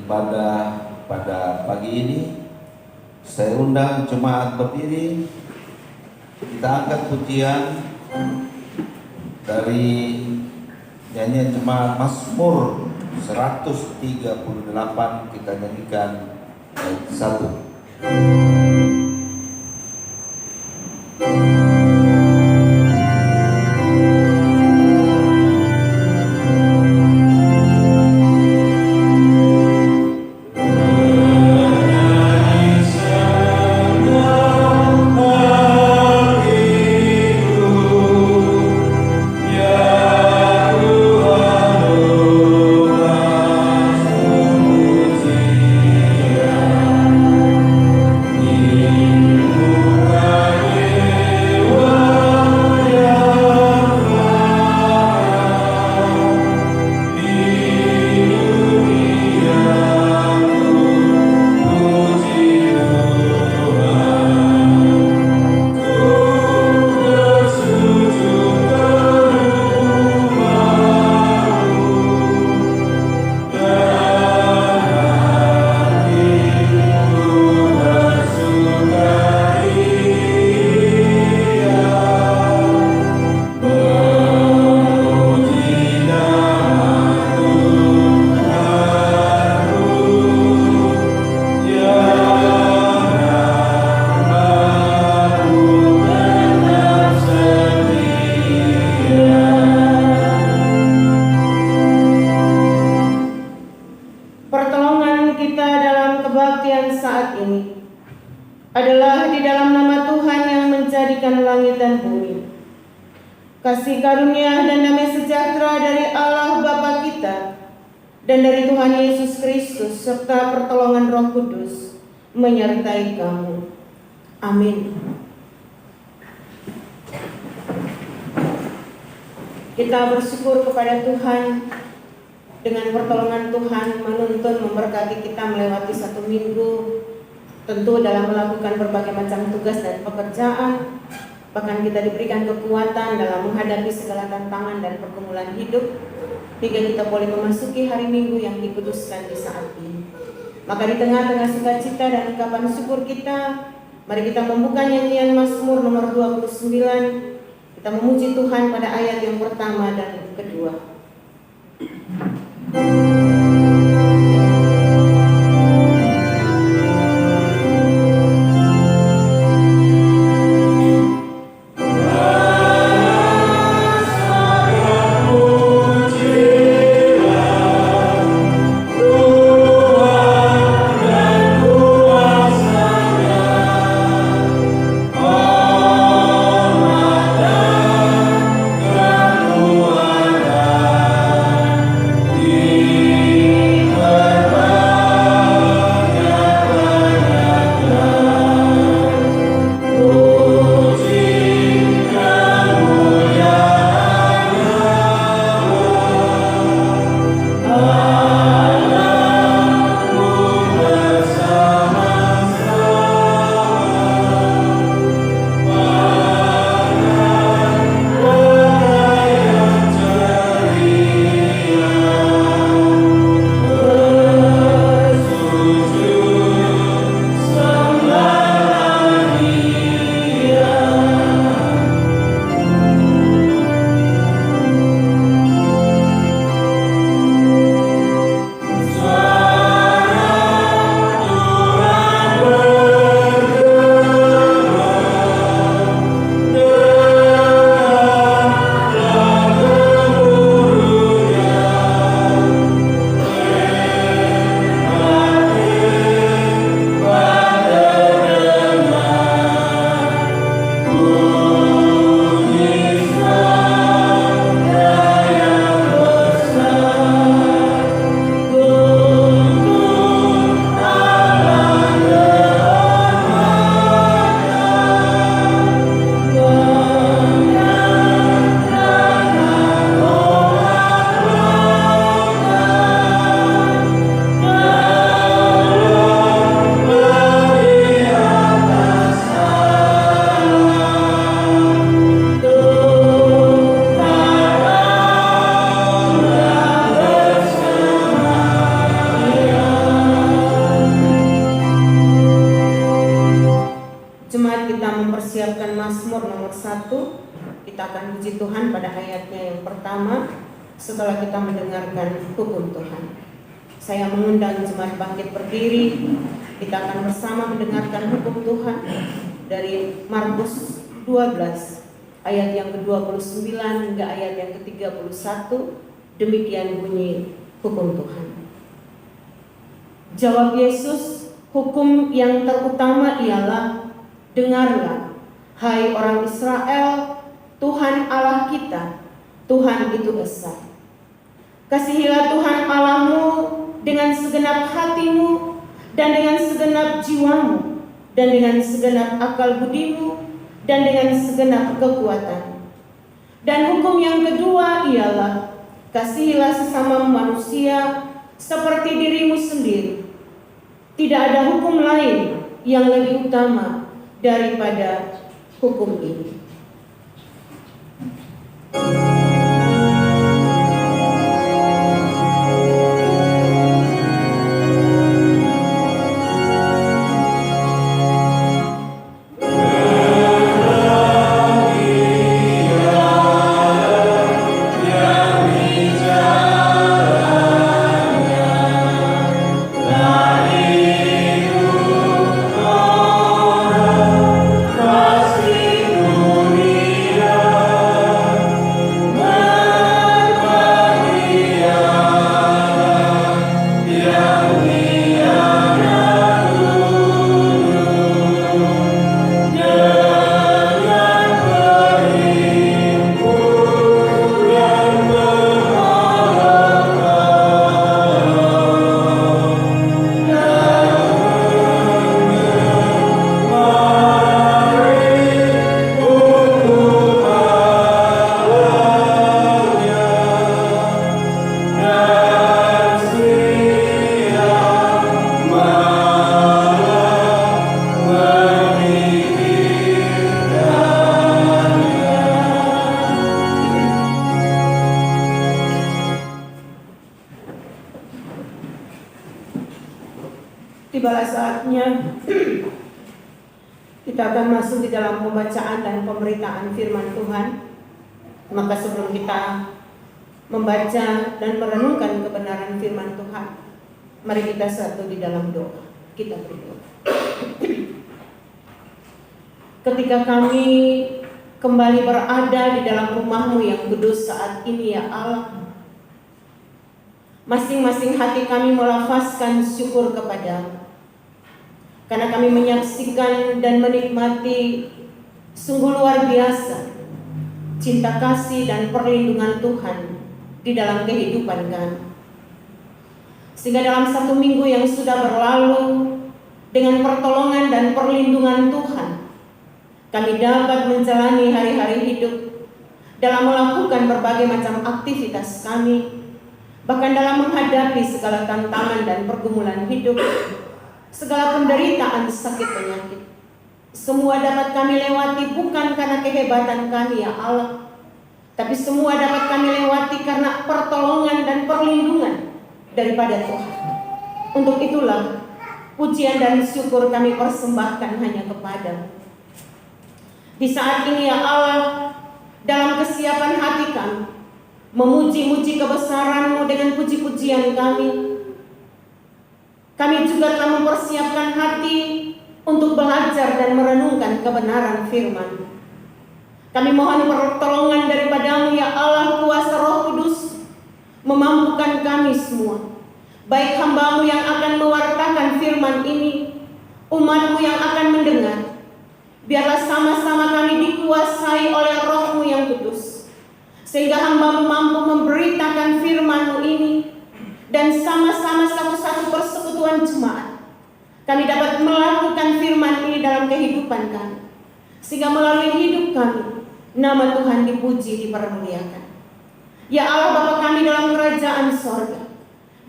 ibadah pada pagi ini. Saya undang jemaat berdiri. Kita angkat pujian dari nyanyian jemaat Mazmur 138. Kita nyanyikan bait 1. Kasih karunia dan damai sejahtera dari Allah Bapa kita dan dari Tuhan Yesus Kristus serta pertolongan Roh Kudus menyertai kamu. Amin. Kita bersyukur kepada Tuhan dengan pertolongan Tuhan menuntun memberkati kita melewati satu minggu, tentu dalam melakukan berbagai macam tugas dan pekerjaan. Bahkan kita diberikan kekuatan dalam menghadapi segala tantangan dan pergumulan hidup hingga kita boleh memasuki hari Minggu yang dikuduskan di saat ini. Maka di tengah-tengah sukacita dan ungkapan syukur kita, mari kita membuka nyanyian Mazmur nomor 29. Kita memuji Tuhan pada ayat yang pertama dan kedua. Allah Kita akan puji Tuhan pada ayatnya yang pertama setelah kita mendengarkan hukum Tuhan. Saya mengundang jemaat bangkit berdiri. Kita akan bersama mendengarkan hukum Tuhan dari Markus 12 ayat yang ke-29 hingga ayat yang ke-31. Demikian bunyi hukum Tuhan. Jawab Yesus, hukum yang terutama ialah, dengarlah, hai orang Israel, Tuhan Allah kita, Tuhan itu esa. Kasihilah Tuhan Allahmu dengan segenap hatimu, dan dengan segenap jiwamu, dan dengan segenap akal budimu, dan dengan segenap kekuatan. Dan hukum yang kedua ialah, kasihilah sesama manusia seperti dirimu sendiri. Tidak ada hukum lain yang lebih utama daripada hukum ini. Tibalah saatnya kita akan masuk di dalam pembacaan dan pemberitaan firman Tuhan. Maka sebelum kita membaca dan merenungkan kebenaran firman Tuhan, mari kita satu di dalam doa. Kita berdoa. Ketika kami kembali berada di dalam rumah-Mu yang kudus saat ini ya Allah, masing-masing hati kami melafazkan syukur kepadamu, karena kami menyaksikan dan menikmati sungguh luar biasa cinta kasih dan perlindungan Tuhan di dalam kehidupan kami. Sehingga dalam satu minggu yang sudah berlalu, dengan pertolongan dan perlindungan Tuhan, kami dapat menjalani hari-hari hidup dalam melakukan berbagai macam aktivitas kami, bahkan dalam menghadapi segala tantangan dan pergumulan hidup, segala penderitaan sakit penyakit. Semua dapat kami lewati bukan karena kehebatan kami ya Allah, tapi semua dapat kami lewati karena pertolongan dan perlindungan daripada Tuhan. Untuk itulah pujian dan syukur kami persembahkan hanya kepada-Mu. Di saat ini ya Allah, dalam kesiapan hati kami memuji-muji kebesaran-Mu dengan puji-pujian kami, kami juga telah mempersiapkan hati untuk belajar dan merenungkan kebenaran firman. Kami mohon pertolongan daripada-Mu ya Allah, kuasa Roh Kudus memampukan kami semua, baik hamba-Mu yang akan mewartakan firman ini, umat-Mu yang akan mendengar. Biarlah sama-sama kami dikuasai oleh Roh-Mu yang kudus, sehingga hamba-Mu mampu memberitakan firman-Mu ini, dan sama-sama satu-satu persekutuan jemaat kami dapat melakukan firman ini dalam kehidupan kami, sehingga melalui hidup kami nama Tuhan dipuji, dipermuliakan. Ya Allah Bapa kami dalam kerajaan sorga,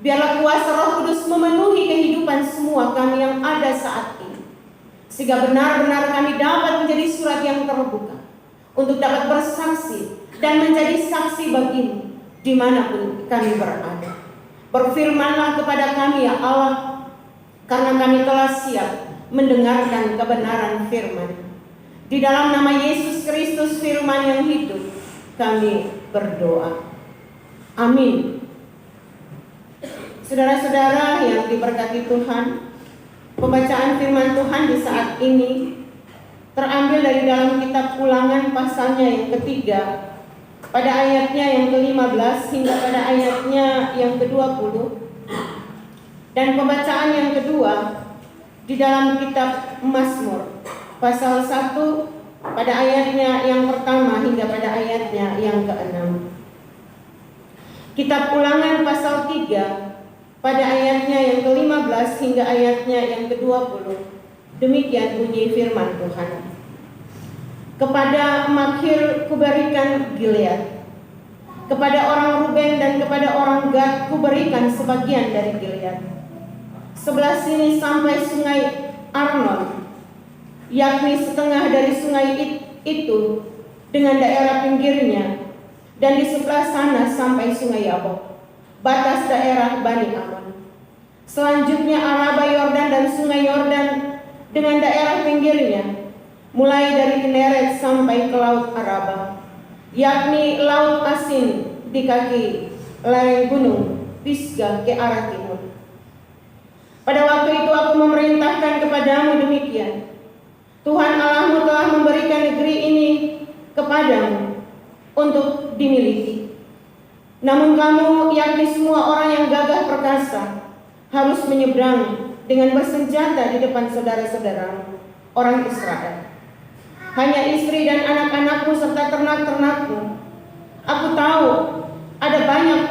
biarlah kuasa Roh Kudus memenuhi kehidupan semua kami yang ada saat ini, sehingga benar-benar kami dapat menjadi surat yang terbuka untuk dapat bersaksi dan menjadi saksi bagi-Mu dimanapun kami berada. Berfirmanlah kepada kami ya Allah, karena kami telah siap mendengarkan kebenaran firman. Di dalam nama Yesus Kristus firman yang hidup, kami berdoa. Amin. Saudara-saudara yang diberkati Tuhan, pembacaan firman Tuhan di saat ini terambil dari dalam kitab Ulangan pasalnya yang ketiga, pada ayatnya yang ke-15 hingga pada ayatnya yang ke-20. Dan pembacaan yang kedua di dalam kitab Mazmur pasal 1 pada ayatnya yang pertama hingga pada ayatnya yang ke-6. Kitab Ulangan pasal 3 pada ayatnya yang ke-15 hingga ayatnya yang ke-20. Demikian bunyi firman Tuhan. Kepada Makhir kuberikan Gilead, kepada orang Ruben dan kepada orang Gad kuberikan sebagian dari Gilead, sebelah sini sampai sungai Arnon, yakni setengah dari sungai itu dengan daerah pinggirnya, dan di sebelah sana sampai sungai Yabok, batas daerah Bani Ammon. Selanjutnya Araba Yordan dan sungai Yordan dengan daerah pinggirnya, mulai dari Kineret sampai ke laut Araba, yakni laut Asin di kaki lereng gunung Pisgah ke arah timur. Pada waktu itu aku memerintahkan kepadamu demikian: Tuhan Allahmu telah memberikan negeri ini kepadamu untuk dimiliki. Namun kamu, yakni semua orang yang gagah perkasa, harus menyeberang dengan bersenjata di depan saudara-saudaramu, orang Israel. Hanya istri dan anak-anakmu serta ternak-ternakmu. Aku tahu ada banyak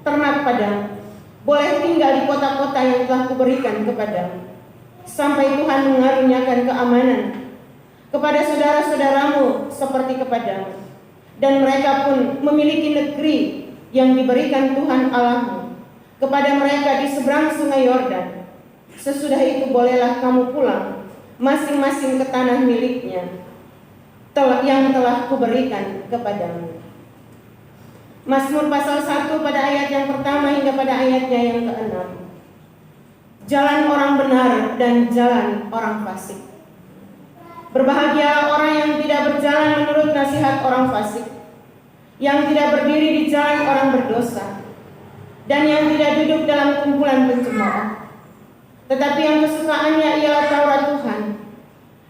ternak padamu, boleh tinggal di kota-kota yang telah kuberikan kepadamu, sampai Tuhan mengaruniakan keamanan kepada saudara-saudaramu seperti kepadamu, dan mereka pun memiliki negeri yang diberikan Tuhan Allahmu kepada mereka di seberang sungai Yordan. Sesudah itu bolehlah kamu pulang masing-masing ke tanah miliknya yang telah kuberikan kepadamu. Mazmur pasal 1 pada ayat yang pertama hingga pada ayatnya yang ke-6. Jalan orang benar dan jalan orang fasik. Berbahagialah orang yang tidak berjalan menurut nasihat orang fasik, yang tidak berdiri di jalan orang berdosa, dan yang tidak duduk dalam kumpulan pencemooh. Tetapi yang kesukaannya ialah Taurat Tuhan,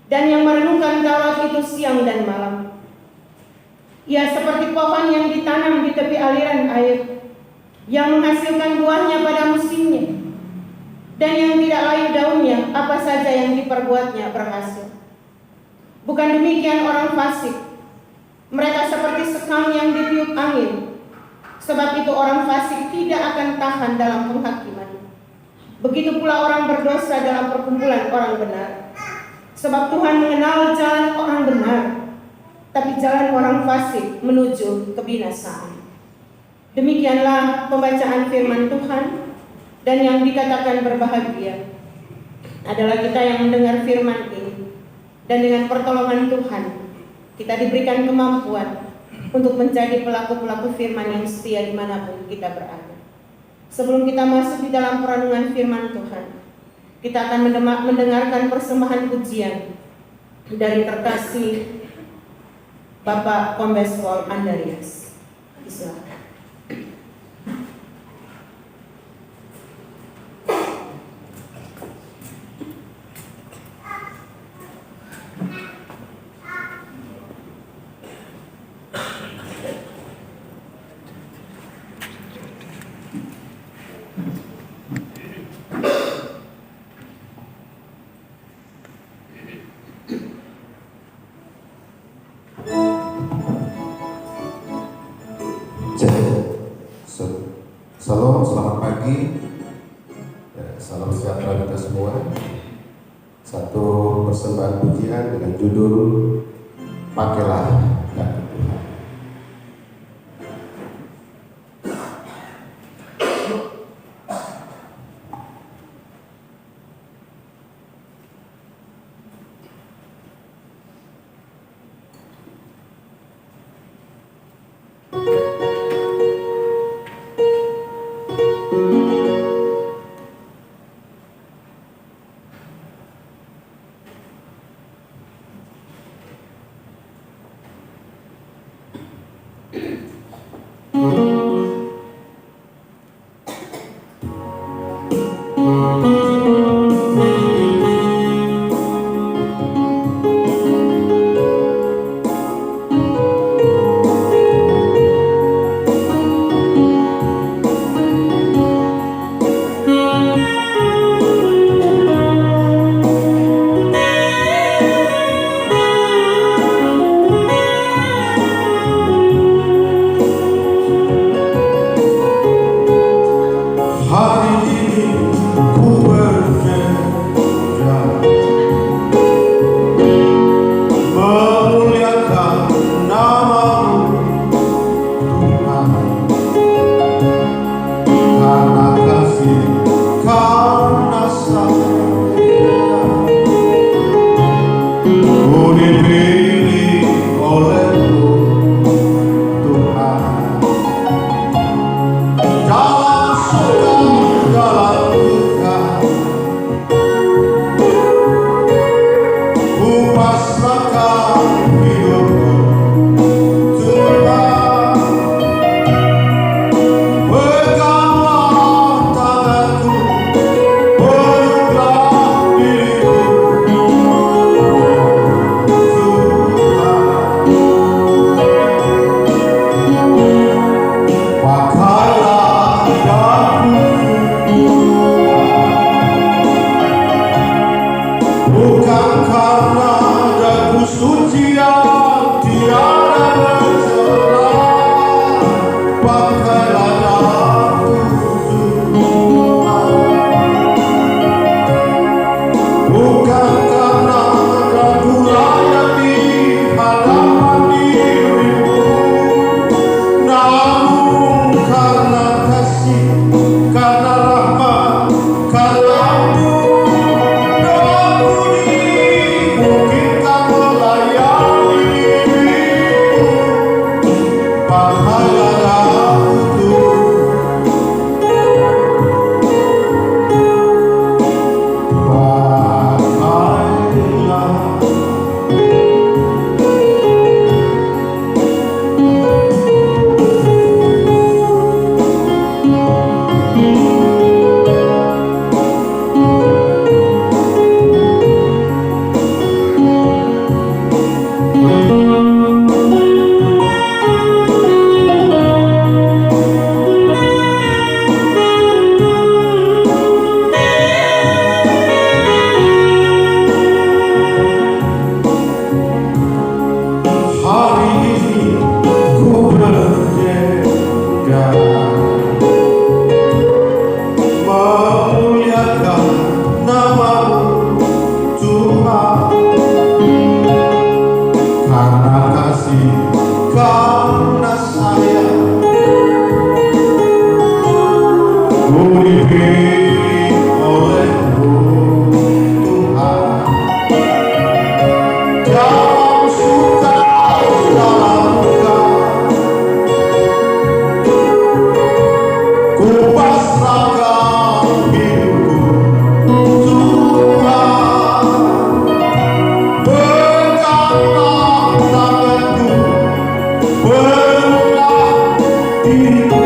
dan yang merenungkan Taurat itu siang dan malam. Ia seperti pohon yang ditanam di tepi aliran air, yang menghasilkan buahnya pada musimnya, dan yang tidak layu daunnya, apa saja yang diperbuatnya berhasil. Bukan demikian orang fasik. Mereka seperti sekam yang ditiup angin. Sebab itu orang fasik tidak akan tahan dalam penghakiman. Begitu pula orang berdosa dalam perkumpulan orang benar. Sebab Tuhan mengenal jalan orang benar, tapi jalan orang fasik menuju kebinasaan. Demikianlah pembacaan firman Tuhan. Dan yang dikatakan berbahagia adalah kita yang mendengar firman ini, dan dengan pertolongan Tuhan kita diberikan kemampuan untuk menjadi pelaku-pelaku firman yang setia dimanapun kita berada. Sebelum kita masuk di dalam perenungan firman Tuhan, kita akan mendengarkan persembahan pujian dari terkasih Bapak Kombes Pol Andarias. Silakan. Salam, selamat pagi. Salam sejahtera kita semua. Satu persembahan pujian dengan judul Pakailah Kaki Tuhan. Hari ini ku berjanji memuliakan nama-Mu Tuhan, karena kasih, karena sayang ku dipilih oleh-Mu Tuhan. Dalam suka, dalam duka, ku pasrahkan hidupku Tuhan. Peganglah tanganku, peluklah diriku Tuhan. Pakailah daguku, bukan karena dagu suci yang tiada bercela. Pakailah daguku Tuhan, bukan karena dagu layak di hadapan dirimu, namun karena kasih, karena rahmat, karena ampun, doaku dimungkinkan melayani dirimu. Pakailah daguku, pakailah. Hari ini ku berjaga memuliakan nama-Mu Tuhan, karena kasih, karena sayang ku dipilih oleh-Mu Tuhan. Dalam suka, dalam duka, ku pasrahkan hidupku Tuhan. Peganglah tanganku, peluklah diriku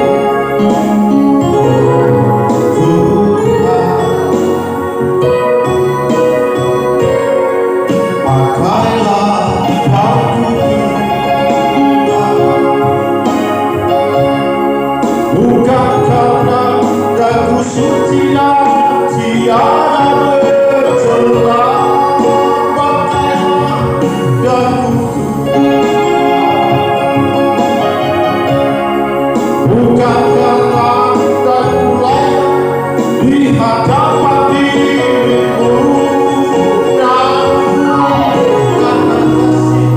Tuhan. Pakailah daguku Tuhan, bukan karena dagu suci yang tiada bercela. Pakailah daguku Tuhan, bukan karena dagu layak di hadapan dirimu, namun karena kasih,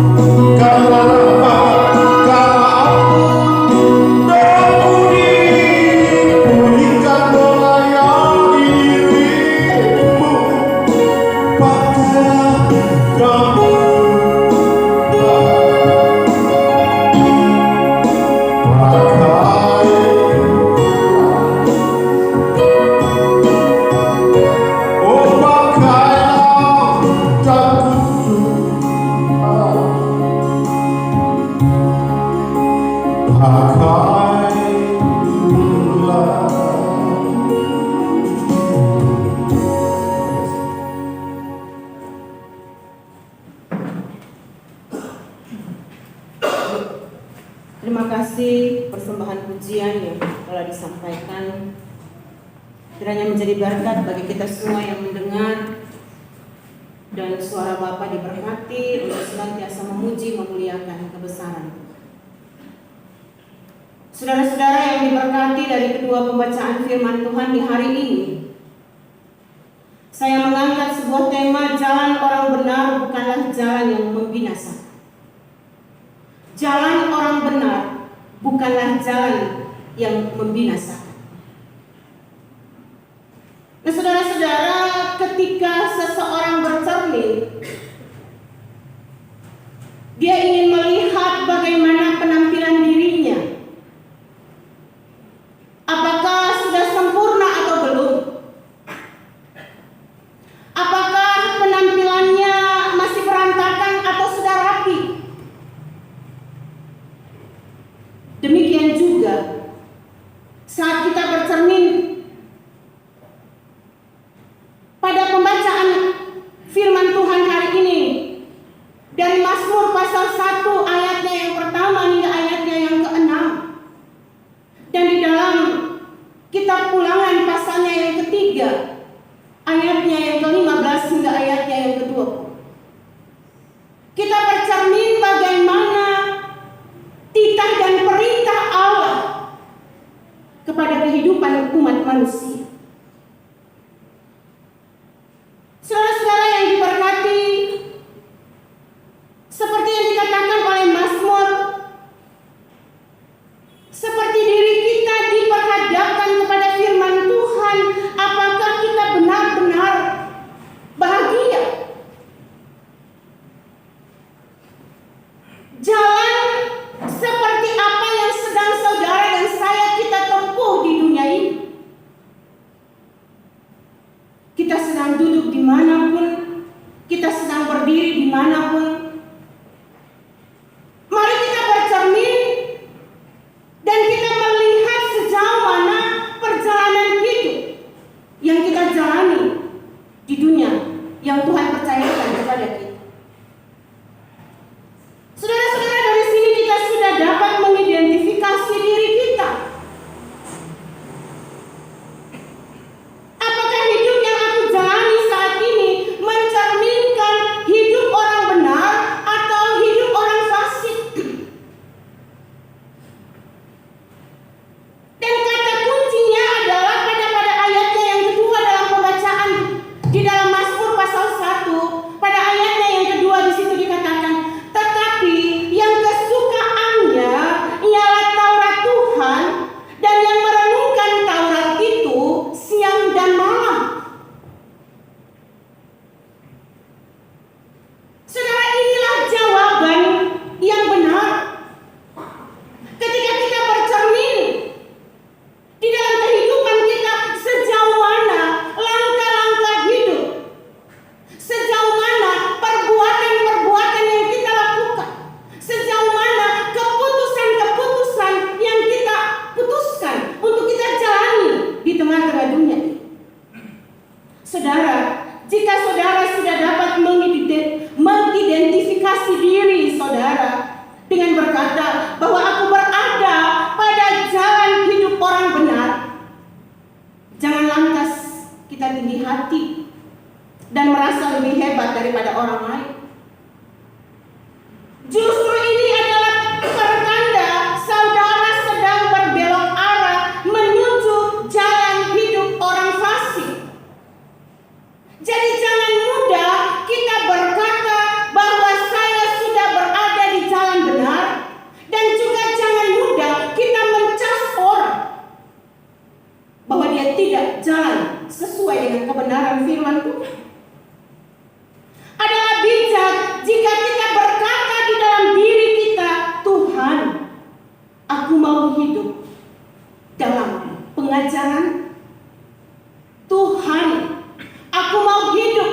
karena rahmat, karena ampun, doaku dipulihkan melayani dirimu. Pakailah daguku Tuhan, pakailah. Kiranya menjadi berkat bagi kita semua yang mendengar, dan suara Bapa diberkati untuk senantiasa memuji memuliakan kebesaran. Saudara-saudara yang diberkati dari kedua pembacaan firman Tuhan di hari ini, saya mengangkat sebuah tema, jalan orang benar bukanlah jalan yang membinasakan. Jalan orang benar bukanlah jalan yang membinasakan. Nah, saudara-saudara, ketika seseorang bercermin, dia ingin melihat bagaimana penampilan dirinya. Apakah sudah sempurna atau belum? Apakah penampilannya masih berantakan atau sudah rapi? Demikian juga saat kita bercermin pada pembacaan firman Tuhan hari ini dari Mazmur pasal 1 ayatnya yang pertama hingga ayatnya yang ke-6, dan di dalam kitab Ulangan pasalnya yang ketiga ayatnya yang ke-15 hingga ayatnya yang ke-20, kita bercermin bagaimana titah dan perintah Allah kepada kehidupan umat manusia. Saudara-saudara yang diberkati, seperti yang dikatakan oleh Mazmur, seperti diri kita diperhadapkan kepada firman Tuhan, apakah kita benar-benar bahagia? Jalan seperti apa yang sedang saudara dan saya kita tempuh di dunia ini? Kita sedang duduk dimanapun, kita sedang berdiri dimanapun, mari kita bercermin dan kita melihat sejauh mana perjalanan hidup yang kita jalani di dunia yang Tuhan percayakan kepada kita. Saudara-saudara, dari sini kita sudah dapat mengidentifikasi diri kita. Apakah hidup yang aku jalani saat ini mencerminkan hidup orang benar atau hidup orang fasik? Dan kata kuncinya adalah pada ayatnya yang kedua dalam pembacaan di dalam Mazmur pasal 1, pada ayatnya yang kedua di situ dikatakan, tetapi yang kesukaannya ialah Taurat Tuhan, dan yang merenungkan Taurat itu siang dan malam. Saudara, inilah jawaban yang benar ketika kita bercermin di dalam kehidupan kita, sejauh mana langkah-langkah hidup, sejauh mana perbuatan-perbuatan yang kita lakukan, sejauh mana keputusan-keputusan yang kita putuskan untuk kita jalani di tengah-tengah dunia ini. Saudara, jika saudara sudah dapat mengidentifikasi diri saudara dengan berkata bahwa aku berada pada jalan hidup orang benar, jangan lantas kita tinggi hati dan merasa lebih hebat daripada orang lain. Justru ini adalah pertanda saudara sedang berbelok arah menuju jalan hidup orang fasik. Jadi jangan mudah kita berkata bahwa saya sudah berada di jalan benar, dan juga jangan mudah kita mencas orang bahwa dia tidak jalan sesuai dengan kebenaran firman Tuhan. Adalah bijak jika kita berkata di dalam diri kita, Tuhan, aku mau hidup dalam pengajaran. Tuhan, aku mau hidup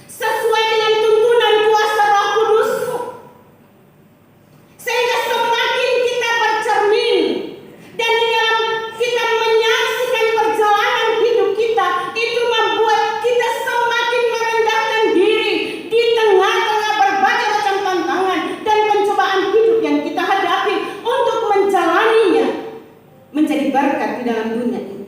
sesuai dengan tuntunan kuasa Roh Kudus-Mu. Sehingga semakin kita bercermin dan di dalam kita menyaksikan perjalanan hidup kita, itu membuat kita semakin merendahkan diri di tengah-tengah berbagai macam tantangan dan pencobaan hidup yang kita hadapi untuk menjalaninya menjadi berkat di dalam dunia ini.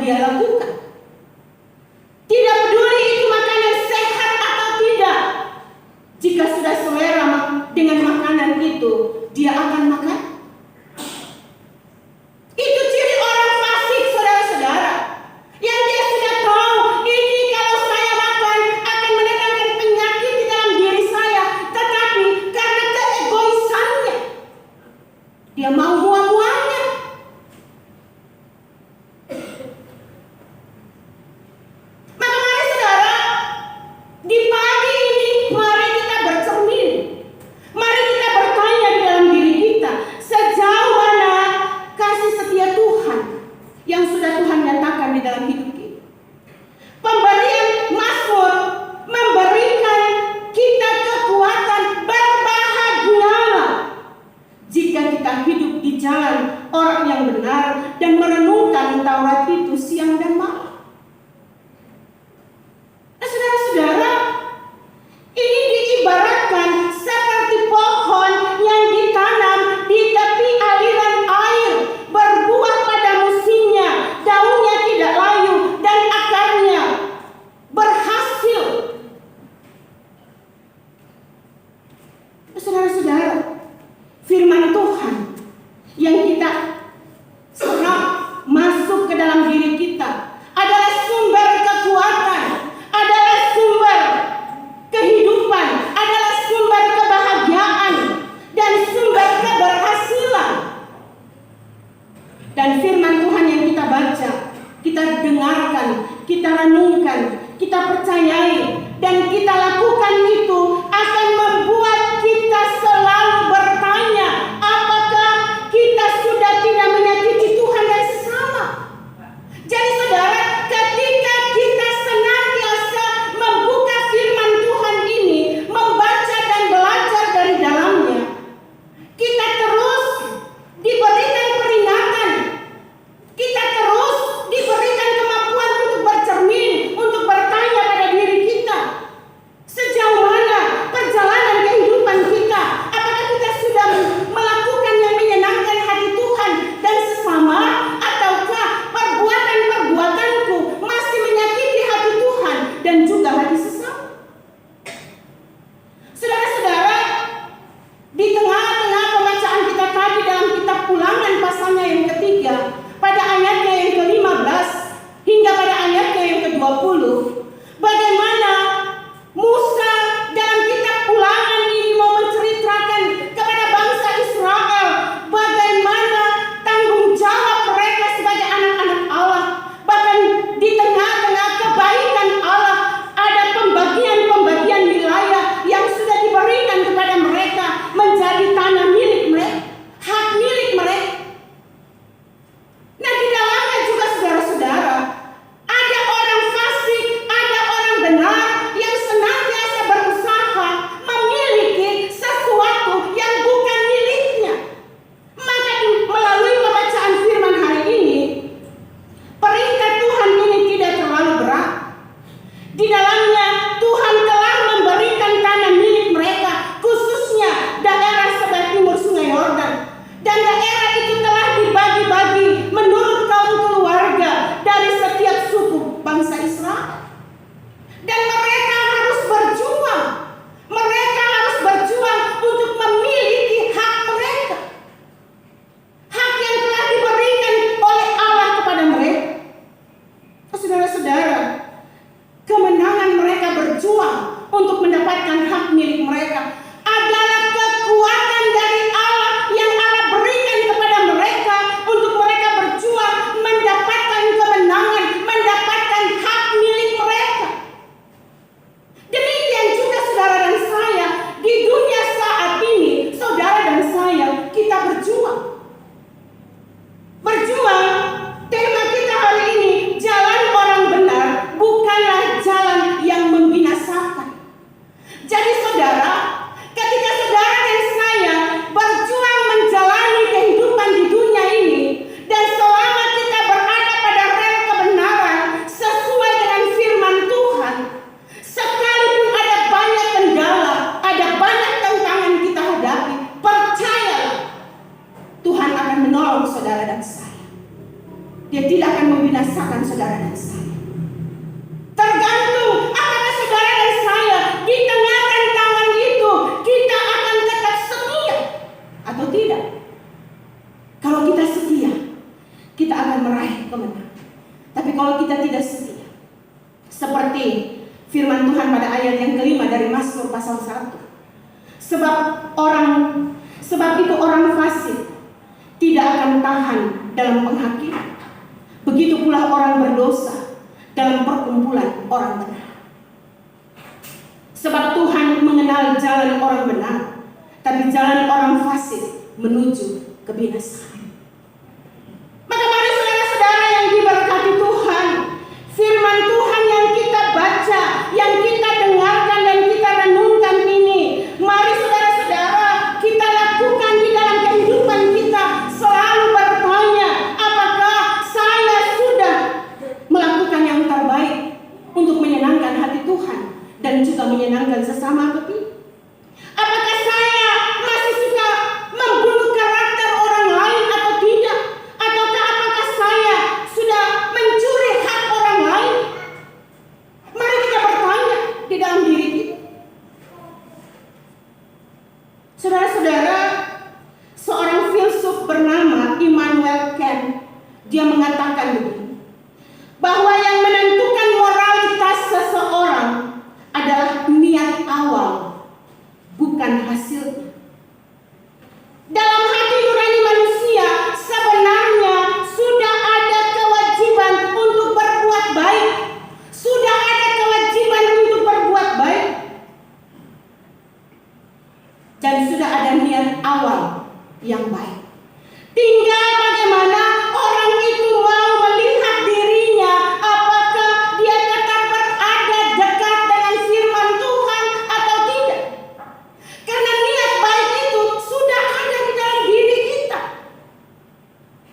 dia lakukan. Tidak peduli itu makanan sehat atau tidak. Jika sudah selera dengan makanan itu, dia akan makan. Itu ciri orang fasik, saudara-saudara. Yang dia sudah tahu, ini kalau saya makan akan mendatangkan penyakit di dalam diri saya. Tetapi karena keegoisannya, dia mau buah-buahnya. Maka mari saudara, di pagi ini mari kita bercermin. Mari kita bertanya di dalam diri kita, sejauh mana kasih setia Tuhan yang sudah Tuhan nyatakan di dalam hidup kita. Pemberian Mazmur memberikan kita kekuatan, berbahagialah jika kita hidup di jalan orang yang benar dan merenungkan Taurat itu siang dan malam. Nah, saudara-saudara, ini diibaratkan seperti pohon yang ditanam di tepi aliran air, berbuah pada musimnya, daunnya tidak layu dan akarnya berhasil. Saudara-saudara, firman Tuhan yang kita serap masuk ke dalam diri kita adalah sumber kekuatan, adalah sumber kehidupan, adalah sumber kebahagiaan dan sumber keberhasilan. Dan firman Tuhan yang kita baca, kita dengarkan, kita renungkan, kita percayai, dan kita lakukan itu akan membuat kita selalu bertanya, apakah kita sudah tidak menyakiti Tuhan dan sesama. Jadi saudara, ketika kita senantiasa membuka firman Tuhan ini, membaca dan belajar dari dalamnya, kita terus diberikan peringatan, kita terus diberikan kemampuan untuk bercermin, untuk bertanya pada diri kita, sejauh mana membinasakan saudara dan saya. Tergantung apakah saudara dan saya di tengah tantangan itu kita akan tetap setia atau tidak. Kalau kita setia, kita akan meraih kemenangan. Tapi kalau kita tidak setia, seperti firman Tuhan pada ayat yang kelima dari Mazmur pasal 1. Sebab itu orang fasik tidak akan tahan dalam penghakiman. Begitu pula orang berdosa dalam perkumpulan orang benar. Sebab Tuhan mengenal jalan orang benar, tapi jalan orang fasik menuju kebinasaan. Maka mari saudara-saudara yang diberkati Tuhan, firman Tuhan yang kita baca, yang kita dengarkan dan kita renungkan ini, mari saudara-saudara kita lakukan di dalam kehidupan kita. Selalu bertanya, apakah saya sudah melakukan yang terbaik untuk menyenangkan hati Tuhan dan juga menyenangkan sesama atau tidak? Apakah saya masih suka membunuh karakter orang lain atau tidak? Ataukah apakah saya sudah mencuri hak orang lain? Mari kita bertanya di dalam diri kita. Saudara-saudara, seorang filsuf bernama Immanuel Kant, dia mengatakan begini, bahwa yang menentukan moralitas seseorang adalah niat awal, bukan hasilnya. Dalam hati nurani manusia sebenarnya sudah ada kewajiban untuk berbuat baik, sudah ada kewajiban untuk berbuat baik, dan sudah ada niat awal yang baik. Tinggal bagaimana orang itu mau melihat dirinya, apakah dia tetap berada dekat dengan firman Tuhan atau tidak. Karena niat baik itu sudah ada di dalam diri kita.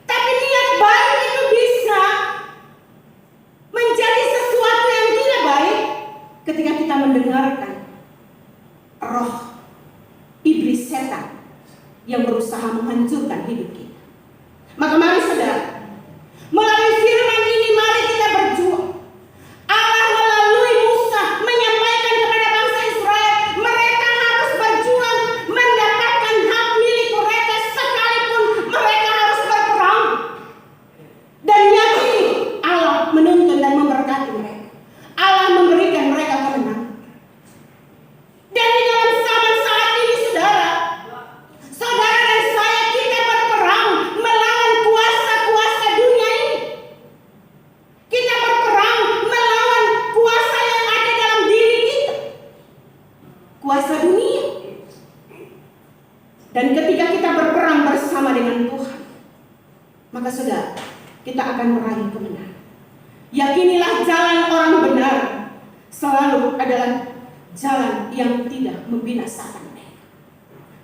Tapi niat baik itu bisa menjadi sesuatu yang tidak baik ketika kita mendengarkan roh iblis setan yang berusaha menghancurkan hidup kita. Maka mari saudara, melalui firman ini mari kita berjuang. Allah melalui Musa menyampaikan kepada bangsa Israel, mereka harus berjuang mendapatkan hak milik mereka sekalipun mereka harus berperang. Dan yakini Allah menuntun dan memberkati mereka. Allah memberikan mereka kemenangan. Dan di dalam zaman saat ini saudara dan saya kita berperang melawan kuasa-kuasa dunia ini. Kita berperang melawan kuasa yang ada dalam diri kita, kuasa dunia. Dan ketika kita berperang bersama dengan Tuhan, maka saudara, kita akan meraih kemenangan. Yakinilah jalan orang benar selalu adalah jalan yang tidak membinasakan mereka.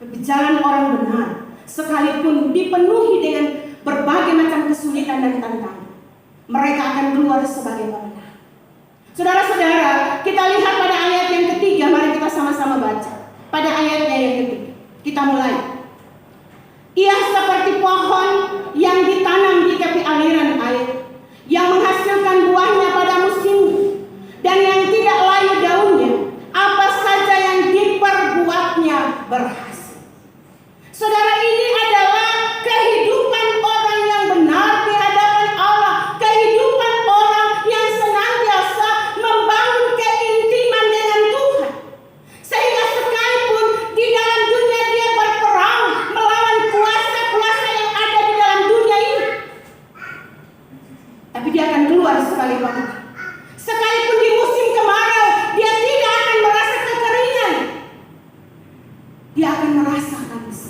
Tapi jalan orang benar sekalipun dipenuhi dengan berbagai macam kesulitan dan tantangan, mereka akan keluar sebagai pemenang. Saudara-saudara, kita lihat pada ayat yang ketiga, mari kita sama-sama baca. Pada ayatnya yang ketiga, kita mulai. Ia seperti pohon yang ditanam di tepi aliran air, yang menghasilkan buahnya pada musimnya, dan yang tidak layu daunnya, apa saja yang diperbuatnya berhasil. Saudara, ini adalah kehidupan orang yang benar di hadapan Allah, kehidupan orang yang senantiasa membangun keintiman dengan Tuhan, sehingga sekalipun di dalam dunia dia berperang melawan kuasa-kuasa yang ada di dalam dunia ini, tapi dia akan keluar sebagai pemenang. Sekalipun di musim kemarau dia tidak akan merasa kekeringan, dia akan merasakan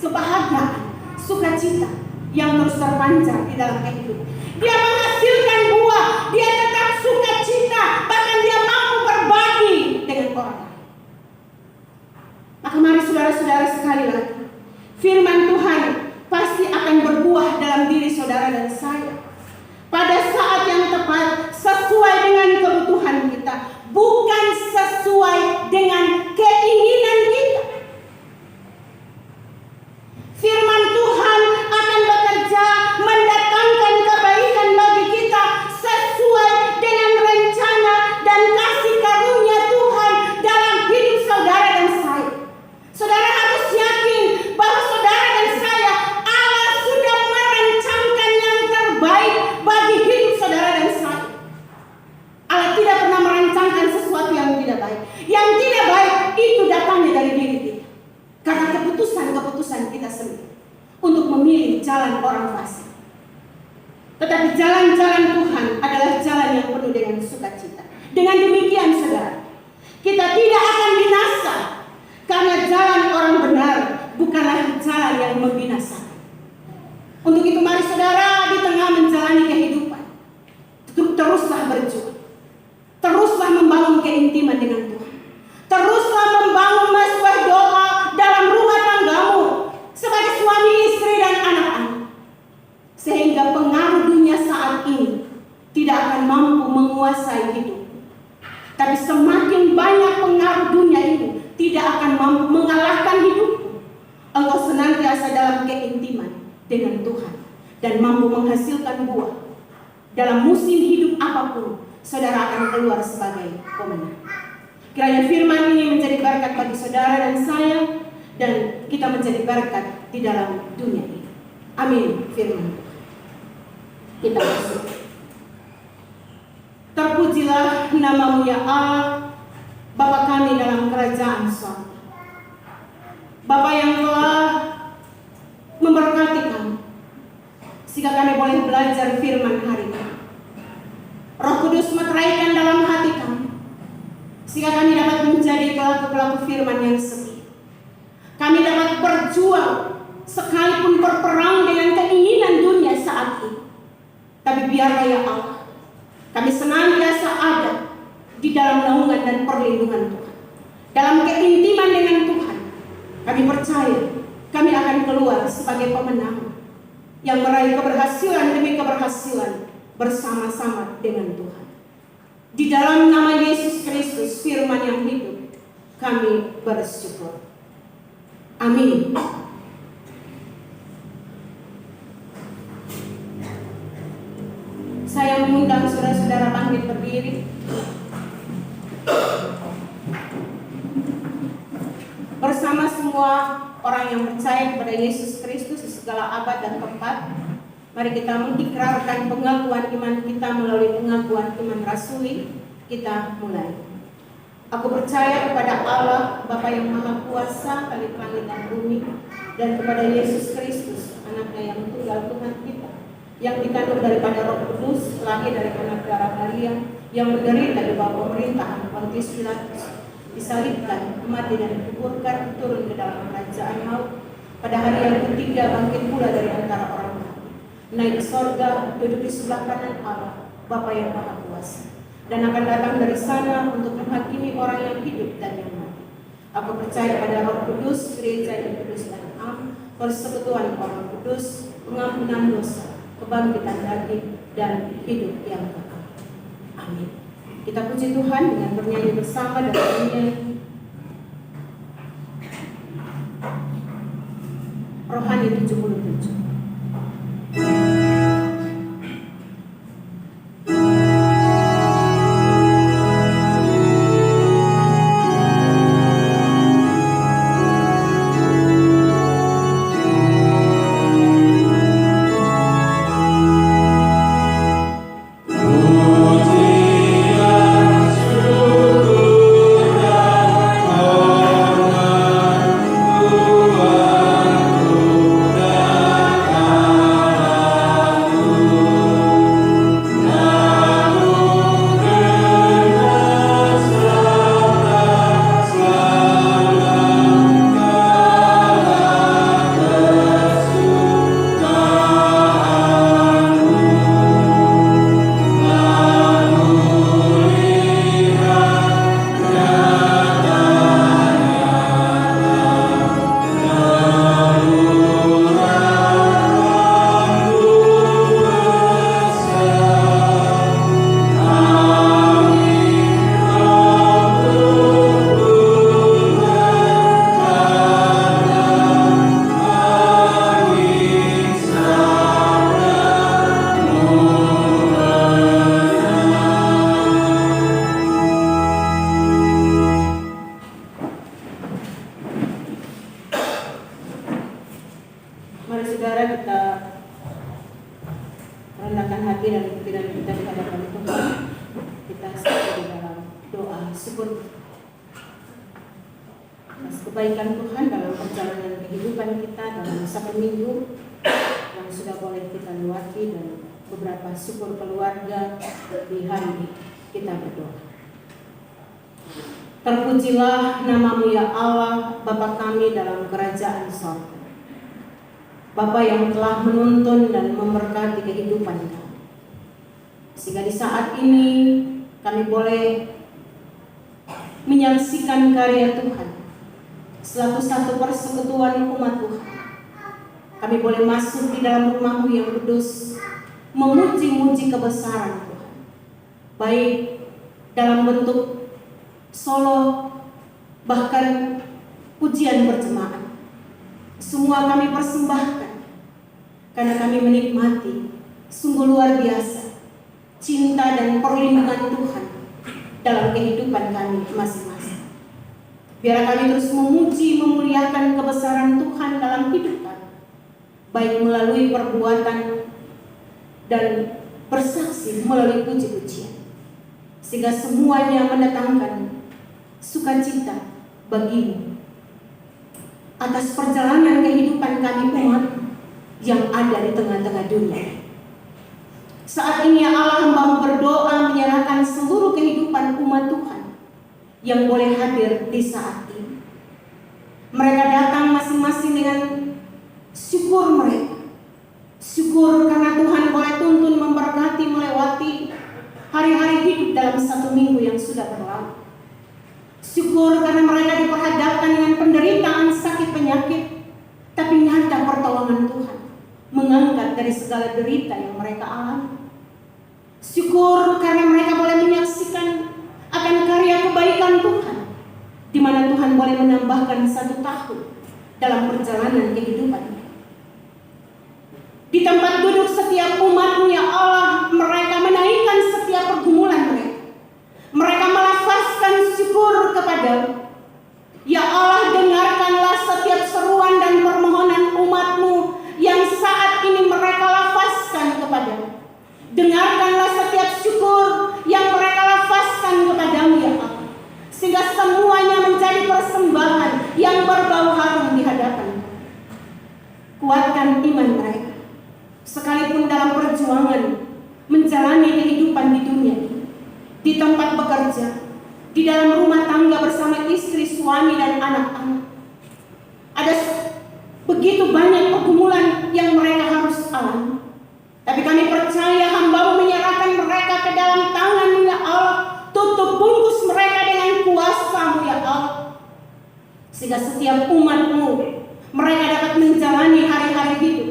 kebahagiaan, sukacita yang terus terpancar di dalam kehidupan. Dia menghasilkan buah, dia tetap sukacita, bahkan dia mampu berbagi dengan orang lain. Maka mari saudara-saudara sekali lagi, firman Tuhan pasti akan berbuah dalam diri saudara dan saya pada saat yang tepat, sesuai dengan kebutuhan kita, bukan sesuai dengan keinginan kita. Firman Tuhan akan bekerja mendatangkan kebaikan bagi kita keputusan-keputusan kita sendiri untuk memilih jalan orang fasik. Tetapi jalan-jalan Tuhan adalah jalan yang penuh dengan sukacita. Dengan demikian saudara, kita tidak akan binasa karena jalan orang benar bukanlah jalan yang membinasakan. Untuk itu mari saudara, di tengah menjalani kehidupan, teruslah berjuang. Teruslah membangun keintiman dengan Tuhan. Teruslah membangun sebuah doa dalam rumah tanggamu sebagai suami, istri, dan anak-anak. Sehingga pengaruh dunia saat ini tidak akan mampu menguasai hidup. Tapi semakin banyak pengaruh dunia ini tidak akan mampu mengalahkan hidupmu. Engkau senantiasa dalam keintiman dengan Tuhan dan mampu menghasilkan buah. Dalam musim hidup apapun, saudara akan keluar sebagai pemenang. Kiranya firman ini menjadi berkat bagi saudara dan saya, dan kita menjadi berkat di dalam dunia ini. Amin. Firman Tuhan. Kita bersyukur. Terpujilah nama-Mu ya Allah, Bapa kami dalam kerajaan surga. Bapa yang telah memberkati kami, sehingga kami boleh belajar firman hari ini. Roh Kudus meteraikan dalam hati kami, sehingga kami dapat menjadi pelaku-pelaku firman yang setia. Kami dapat berjuang sekalipun berperang dengan keinginan dunia saat ini. Tapi biarlah ya Allah, kami senantiasa ada di dalam naungan dan perlindungan Tuhan. Dalam keintiman dengan Tuhan, kami percaya kami akan keluar sebagai pemenang yang meraih keberhasilan demi keberhasilan bersama-sama dengan Tuhan. Di dalam nama Yesus Kristus, firman yang hidup, kami bersyukur. Amin. Saya mengundang saudara-saudara bangkit berdiri. Bersama semua orang yang percaya kepada Yesus Kristus di segala abad dan tempat, mari kita mengikrarkan pengakuan iman kita melalui pengakuan iman rasuli. Kita mulai. Aku percaya kepada Allah, Bapa yang Maha Kuasa, Khalik langit dan bumi, dan kepada Yesus Kristus, Anaknya yang tunggal Tuhan kita, yang dikandung daripada Roh Kudus, lahir dari anak darah Maria, yang menderita di bawah pemerintahan Pontius Pilatus, disalibkan, mati dan dikuburkan, turun ke dalam kerajaan maut, pada hari yang ketiga bangkit pula dari antara orang mati, naik ke sorga, duduk di sebelah kanan Allah, Bapa yang Maha Kuasa, dan akan datang dari sana untuk menghakimi orang yang hidup dan yang mati. Aku percaya pada Roh Kudus, gereja yang kudus dan am, persekutuan orang kudus, pengampunan dosa, kebangkitan daging, dan hidup yang kekal. Amin. Kita puji Tuhan dengan bernyanyi bersama dan bernyanyi Rohani 77. atas kebaikan Tuhan dalam perjalanan kehidupan kita dalam satu minggu yang sudah boleh kita lewati, dan beberapa syukur keluarga di hari ini. Kita berdoa. Terpujilah nama-Mu ya Allah, Bapa kami dalam kerajaan sorga. Bapa yang telah menuntun dan memberkati kehidupan kami, sehingga di saat ini kami boleh menyaksikan karya Tuhan selaku satu persekutuan umat Tuhan. Kami boleh masuk di dalam rumah-Mu yang kudus, memuji-muji kebesaran Tuhan, baik dalam bentuk solo, bahkan pujian berjemaat. Semua kami persembahkan karena kami menikmati sungguh luar biasa cinta dan perlindungan Tuhan dalam kehidupan kami masing-masing. Biar kami terus memuji, memuliakan kebesaran Tuhan dalam hidup kami, baik melalui perbuatan dan bersaksi melalui puji-pujian, sehingga semuanya mendatangkan sukacita bagi-Mu atas perjalanan kehidupan kami umat yang ada di tengah-tengah dunia. Saat ini ya Allah, hamba-Mu berdoa menyerahkan seluruh kehidupan umat Tuhan yang boleh hadir di saat ini. Mereka datang masing-masing dengan syukur mereka. Syukur karena Tuhan boleh tuntun memberkati melewati hari-hari hidup dalam satu minggu yang sudah berlalu. Syukur karena mereka diperhadapkan dengan penderitaan sakit penyakit, tapi nyata pertolongan Tuhan mengangkat dari segala derita yang mereka alami. Syukur karena mereka boleh menyaksikan akan karya kebaikan Tuhan, di mana Tuhan boleh menambahkan 1 tahun dalam perjalanan kehidupan. Di tempat duduk setiap umat-Mu ya Allah, mereka menaikkan setiap pergumulan mereka. Mereka melafazkan syukur kepada-Mu. Ya Allah, dengarkanlah setiap seruan dan permohonan umat-Mu yang saat ini mereka lafazkan kepada-Mu. Dengarkanlah setiap syukur yang mereka lafazkan kepada-Mu ya Allah, sehingga semuanya menjadi persembahan yang berbau harum di hadapan-Mu. Kuatkan iman mereka, sekalipun dalam perjuangan menjalani kehidupan di dunia ini, di tempat bekerja, di dalam rumah tangga bersama istri, suami, dan anak-anak. Ada begitu banyak pergumulan yang mereka harus alami. Tapi kami percaya hamba-Mu menyerahkan mereka ke dalam tangan-Mu ya Allah. Tutup bungkus mereka dengan kuasa-Mu ya Allah, sehingga setiap umat-Mu mereka dapat menjalani hari-hari hidup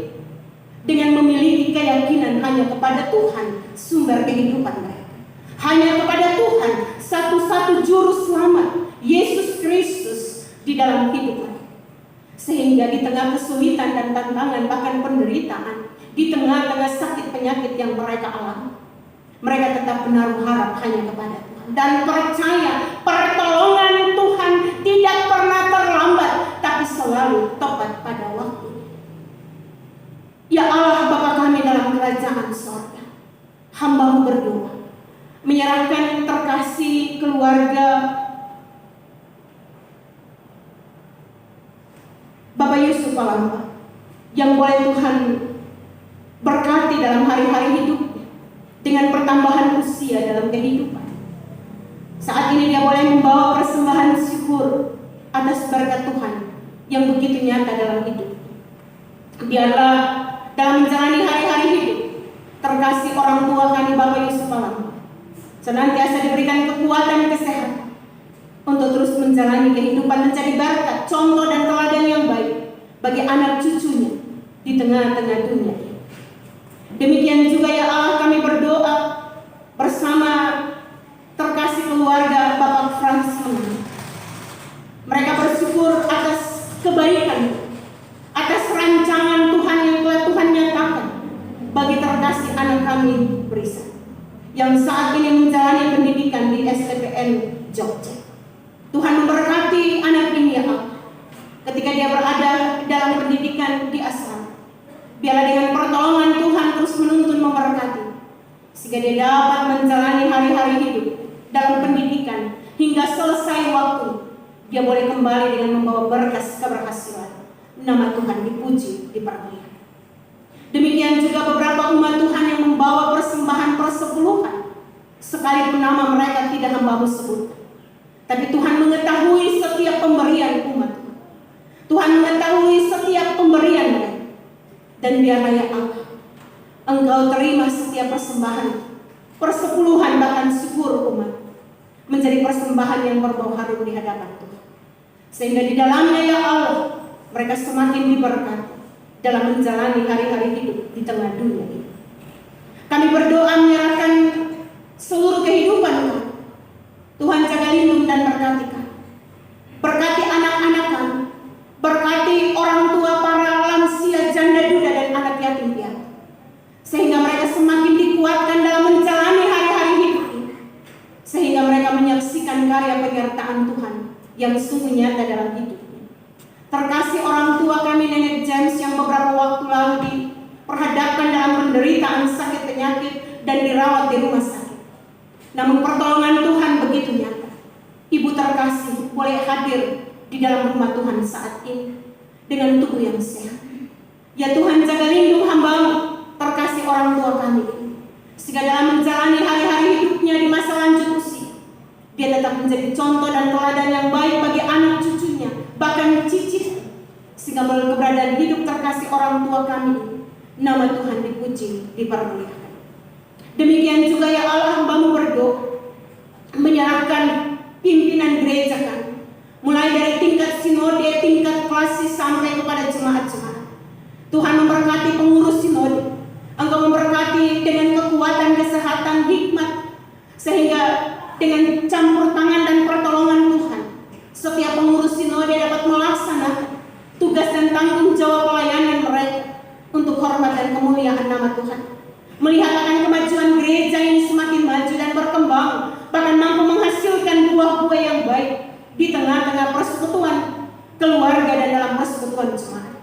dengan memiliki keyakinan hanya kepada Tuhan sumber kehidupan mereka. Hanya kepada Tuhan satu-satu juru selamat, Yesus Kristus, di dalam hidup mereka. Sehingga di tengah kesulitan dan tantangan, bahkan penderitaan, di tengah-tengah sakit penyakit yang mereka alami, mereka tetap menaruh harap hanya kepada Tuhan dan percaya pertolongan Tuhan tidak pernah terlambat, tapi selalu tepat pada waktu. Ya Allah, Bapa kami dalam kerajaan sorga, hamba-Mu berdoa menyerahkan terkasih keluarga Bapak Yusuf Palamba yang boleh Tuhan berkati dalam hari-hari hidupnya dengan pertambahan usia dalam kehidupan. Saat ini dia boleh membawa persembahan syukur atas berkat Tuhan yang begitu nyata dalam hidup. Biarlah dalam menjalani hari-hari hidup terkasih orang tua kami Bapak Yusuf Palamba senantiasa diberikan kekuatan dan kesehatan untuk terus menjalani kehidupan menjadi berkat, contoh dan teladan yang baik bagi anak cucunya di tengah-tengah dunia. Demikian juga ya Allah, kami berdoa bersama terkasih keluarga Bapak Frans. Mereka bersyukur atas kebaikan, atas rancangan Tuhan yang telah Tuhan nyatakan bagi terkasih anak kami Brisa yang saat ini menjalani pendidikan di STPN Jogja. Tuhan memberkati anak ini ya Allah, ketika dia berada dalam pendidikan di asrama. Biarlah dengan pertolongan Tuhan terus menuntun memberkati, sehingga dia dapat menjalani hari-hari hidup dalam pendidikan hingga selesai waktu Dia boleh kembali dengan membawa berkas keberhasilan. Nama Tuhan dipuji, dipermuliakan. Demikian juga beberapa umat Tuhan yang membawa persembahan persepuluhan, sekalipun nama mereka tidak hamba-Mu sebut. Tapi Tuhan mengetahui setiap pemberian umat Tuhan. Tuhan mengetahui setiap pemberian mereka. Dan biarlah ya Allah, Engkau terima setiap persembahan, persepuluhan bahkan syukur umat, menjadi persembahan yang berbau harum di hadapan Tuhan. Sehingga di dalamnya ya Allah, mereka semakin diberkati dalam menjalani hari-hari hidup di tengah dunia ini. Kami berdoa menyerahkan seluruh kehidupan kami. Tuhan jaga lindung dan berkati kami. Berkati anak-anak kami. Berkati orang tua, para lansia, janda duda dan anak yatim piatu. Sehingga mereka semakin dikuatkan dalam menjalani hari-hari hidup ini. Sehingga mereka menyaksikan karya penyertaan Tuhan yang sungguh nyata dalam hidup. Terkasih orang tua kami Nenek James yang beberapa waktu lalu diperhadapkan dalam penderitaan sakit penyakit dan dirawat di rumah sakit. Namun pertolongan Tuhan begitu nyata. Ibu terkasih boleh hadir di dalam rumah Tuhan saat ini dengan tubuh yang sehat. Ya Tuhan, jaga lindung hamba-Mu, terkasih orang tua kami, sehingga dalam menjalani hari-hari hidupnya di masa lanjut usia, dia tetap menjadi contoh dan teladan yang baik bagi anak cucunya, bahkan cicit, sehingga melalui keberadaan hidup terkasih orang tua kami, nama Tuhan dipuji, dipermuliakan. Demikian juga ya Allah, hamba-Mu berdoa menyerahkan pimpinan gereja kami, mulai dari tingkat sinode, tingkat klasis sampai kepada jemaat-jemaat. Tuhan memberkati pengurus sinode, Engkau memberkati dengan kekuatan, kesehatan, hikmat, sehingga dengan campur tangan dan pertolongan Tuhan, setiap pengurus sinode dapat melaksanakan tugas dan tanggung jawab pelayanan mereka untuk hormat dan kemuliaan nama Tuhan. Melihat akan kemajuan gereja ini semakin maju dan berkembang, bahkan mampu menghasilkan buah-buah yang baik di tengah-tengah persekutuan keluarga dan dalam persekutuan jemaat.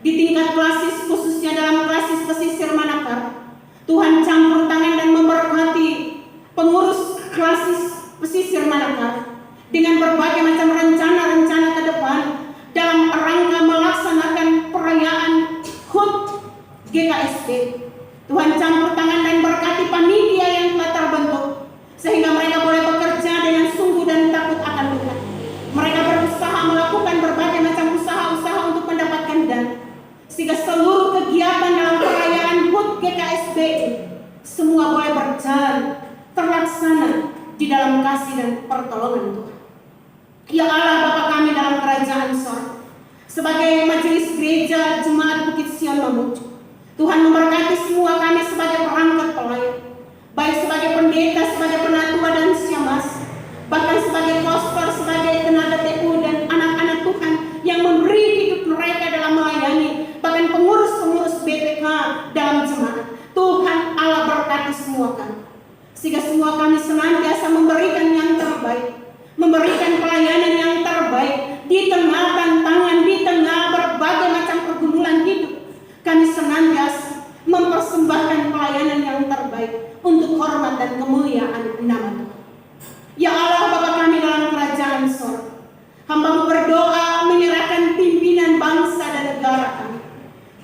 Di tingkat klasis, khususnya dalam klasis pesisir Manakar, Tuhan campur tangan dan memberkati pengurus klasis pesisir Manakar dengan berbagai macam rencana-rencana ke depan dalam rangka melaksanakan perayaan HUT GKSP. Tuhan campur tangan dan berkati panitia yang telah terbentuk, sehingga mereka boleh bekerja dengan sungguh dan takut akan Tuhan. Mereka berusaha melakukan berbagai macam usaha-usaha untuk mendapatkan dana, sehingga seluruh kegiatan dalam perayaan HUT GKSP semua boleh berjalan terlaksana di dalam kasih dan pertolongan Tuhan. Ya Allah, Bapa kami dalam kerajaan sorga, sebagai majelis gereja Jemaat Bukit Sion Mamuju, Tuhan memberkati semua kami sebagai perangkat pelayan, baik sebagai pendeta, sebagai penatua dan siamas, bahkan sebagai pastor, sebagai tenaga TU dan anak-anak Tuhan yang memberi hidup mereka dalam melayani, bahkan pengurus-pengurus BPK dalam jemaat. Tuhan Allah berkati semua kami, sehingga semua kami senantiasa memberikan yang terbaik, memberikan pelayanan yang terbaik di tengah tantangan, di tengah berbagai macam pergumulan hidup. Kami senantiasa mempersembahkan pelayanan yang terbaik untuk hormat dan kemuliaan nama Tuhan. Ya Allah, Bapa kami dalam kerajaan sorga, hamba-Mu berdoa menyerahkan pimpinan bangsa dan negara kami.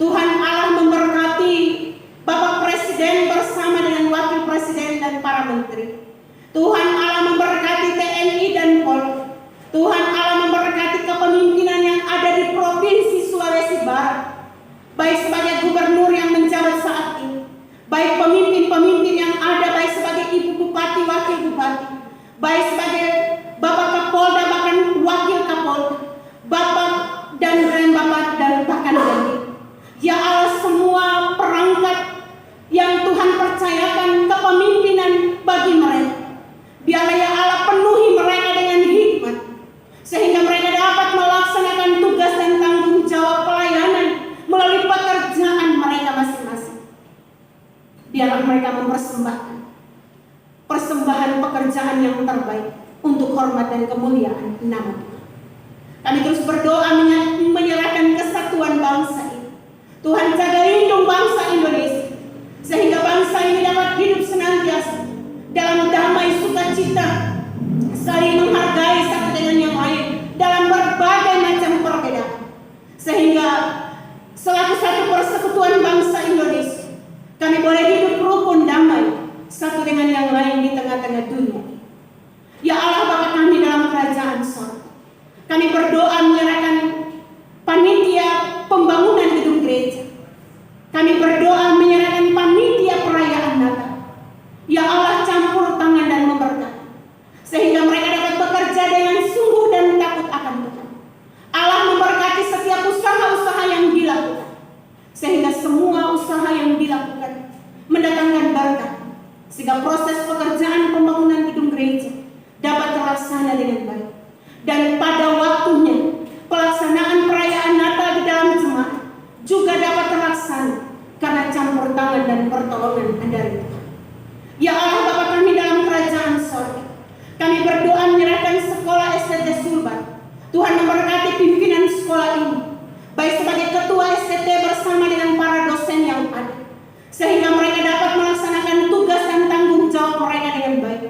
Tuhan Allah memberkati Bapak Presiden bersama dengan Wakil Presiden dan para menteri. Tuhan Allah memberkati TNI dan Polri. Tuhan Allah memberkati kepemimpinan yang ada di Provinsi Sulawesi Barat, baik sebagai gubernur yang menjabat saat ini, baik pemimpin-pemimpin yang ada, baik sebagai Ibu Bupati, Wakil Bupati, baik sebagai Bapak Kapolda, bahkan Wakil Kapolda, Bapak dan Bapak dan bahkan Dani. Ya Allah, semua perangkat yang Tuhan percayakan kepemimpinan bagi mereka, biarlah ya Allah penuhi mereka dengan hikmat, sehingga mereka dapat melaksanakan tugas dan tanggung jawab pelayanan melalui pekerjaan mereka masing-masing. Biarlah mereka mempersembahkan persembahan pekerjaan yang terbaik untuk hormat dan kemuliaan nama Tuhan. Kami terus berdoa menyerahkan kesatuan bangsa ini. Tuhan jaga lindung bangsa Indonesia, sehingga bangsa ini dapat hidup senantiasa dalam damai sukacita, saling menghargai satu dengan yang lain, yang lain di tengah-tengah dunia. Ya Allah Bapa kami dalam kerajaan sorga, kami berdoa menyerahkan panitia pembangunan gedung gereja. Kami berdoa menyerahkan panitia perayaan Natal. Ya Allah, campur tangan dan memberkati, sehingga mereka dapat bekerja dengan sungguh dan takut akan Tuhan. Allah memberkati setiap usaha-usaha yang dilakukan, sehingga semua usaha yang dilakukan mendatangkan berkat, sehingga proses pekerjaan pembangunan gedung gereja dapat terlaksana dengan baik. Dan pada waktunya pelaksanaan perayaan Natal di dalam jemaat juga dapat terlaksana karena campur tangan dan pertolongan dari Tuhan. Ya Allah Bapa kami dalam kerajaan sorga, kami berdoa menyerahkan sekolah STT Sulbar. Tuhan memberkati pimpinan sekolah ini, baik sebagai ketua STT bersama dengan para dosen yang ada, sehingga mereka dapat melaksanakan tugas dan tanggung jawab mereka dengan baik.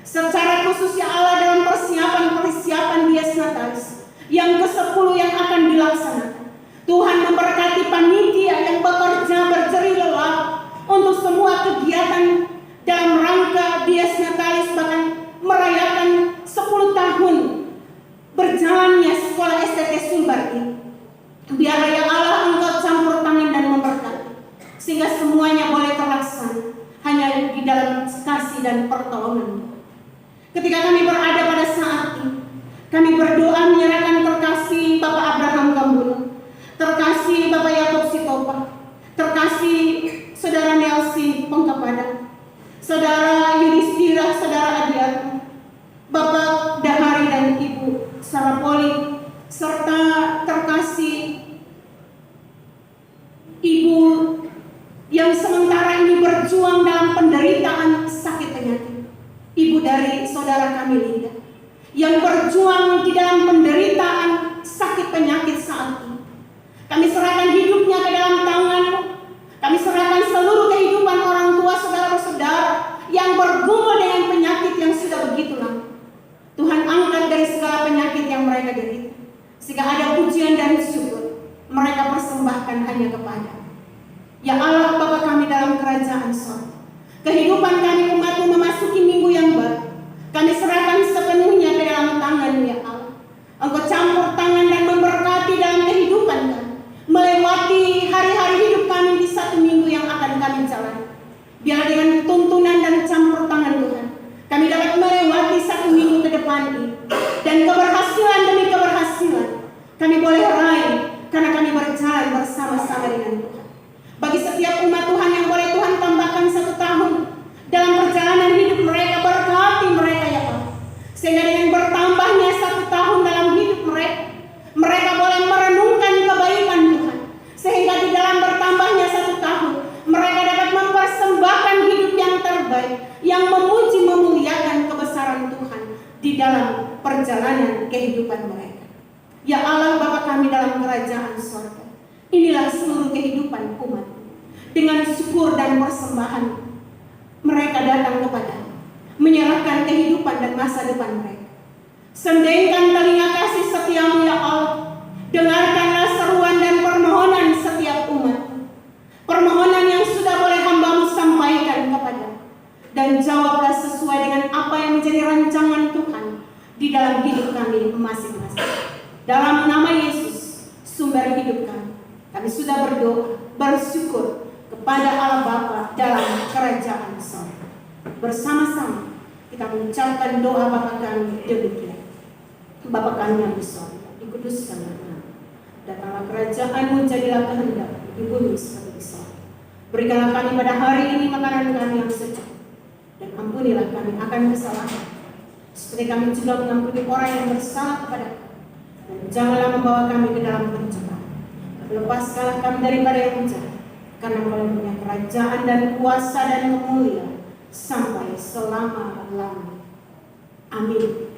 Secara khusus ya Allah, dalam persiapan Dies Natalis yang ke-10 yang akan dilaksanakan, Tuhan memberkati panitia yang bekerja berjeri lelah untuk semua kegiatan dalam rangka Dies Natalis, bahkan merayakan 10 tahun berjalannya sekolah STT Sulbar ini. Biarlah ya Allah Engkau campur tangan dan memberkati, sehingga semuanya boleh terlaksana hanya di dalam kasih dan pertolongan. Ketika kami berada pada saat ini, kami berdoa menyerahkan terkasih Bapak Abraham Kambulo, terkasih Bapak Yakob Sitopa, terkasih Saudara Nelsi Pengkepada, Saudara Yudhistira, Saudara Adiatma, Bapak Dahari dan Ibu Sarapoli, serta terkasih Ibu yang sementara ini berjuang dalam penderitaan sakit penyakit, Ibu dari saudara kami Linda, yang berjuang di dalam penderitaan sakit penyakit saat ini. Kami serahkan hidupnya ke dalam tangan-Mu. Kami serahkan seluruh kehidupan orang tua saudara-saudara yang bergumul dengan penyakit yang sudah begitu lama. Tuhan angkat dari segala penyakit yang mereka derita, sehingga ada pujian dan syukur mereka persembahkan hanya kepada ya Allah Bapa kami dalam kerajaan sorga. Kehidupan kami umat-Mu memasuki minggu yang baru, kami serahkan sepenuhnya ke dalam tangan-Mu ya Allah. Engkau campur tangan dan memberkati dalam kehidupan kami, melewati hari-hari hidup kami di satu minggu yang akan kami jalani. Biar dengan tuntunan dan campur tangan Tuhan, kami dapat melewati satu minggu ke depan ini, dan keberhasilan demi keberhasilan kami boleh raih karena kami berjalan bersama-sama dengan Tuhan. Bagi setiap umat Tuhan yang boleh Tuhan tambahkan 1 tahun dalam perjalanan hidup mereka, berkati mereka ya Allah, sehingga dengan bertambahnya 1 tahun dalam hidup mereka, mereka boleh merenungkan kebaikan Tuhan, sehingga di dalam bertambahnya 1 tahun mereka dapat mempersembahkan hidup yang terbaik, yang memuji memuliakan kebesaran Tuhan di dalam perjalanan kehidupan mereka. Ya Allah Bapa kami dalam kerajaan sorga, inilah seluruh kehidupan umat. Dengan syukur dan persembahan mereka datang kepada-Mu, menyerahkan kehidupan dan masa depan mereka. Sendengkan telinga kasih setia-Mu ya Allah, dengarkanlah seruan dan permohonan setiap umat, permohonan yang sudah boleh hamba-Mu sampaikan kepada-Mu, dan jawablah sesuai dengan apa yang menjadi rancangan Tuhan di dalam hidup kami masing-masing. Dalam nama Yesus, sumber hidup kami sudah berdoa, bersyukur kepada Allah Bapa dalam kerajaan sorga. Bersama-sama kita mengucapkan doa Bapa kami demikian. Bapa kami yang di sorga, dikuduskan nama-Mu. Datanglah kerajaan-Mu, jadilah kehendak-Mu di bumi seperti di sorga. Berikanlah kami pada hari ini makanan kami yang secukup, dan ampunilah kami akan kesalahan, seperti kami juga mengampuni orang yang bersalah kepada kami. Dan janganlah membawa kami ke dalam pencobaan, lepaskanlah kami daripada yang jahat, karena Engkau punya kerajaan dan kuasa dan kemuliaan sampai selama-lamanya. Amin.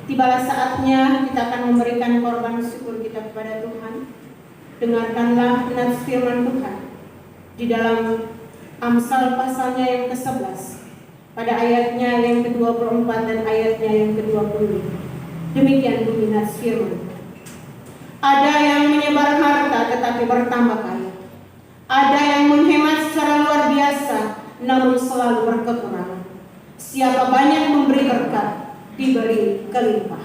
Tibalah saatnya kita akan memberikan korban syukur kita kepada Tuhan. Dengarkanlah nats firman Tuhan di dalam Amsal pasalnya yang ke-11 pada ayatnya yang ke-24 dan ayatnya yang ke-20. Demikian bunyi nats firman. Ada yang menyebar harta tetapi bertambah kaya. Ada yang menghemat secara luar biasa namun selalu berkekurangan. Siapa banyak memberi berkat, diberi kelimpah.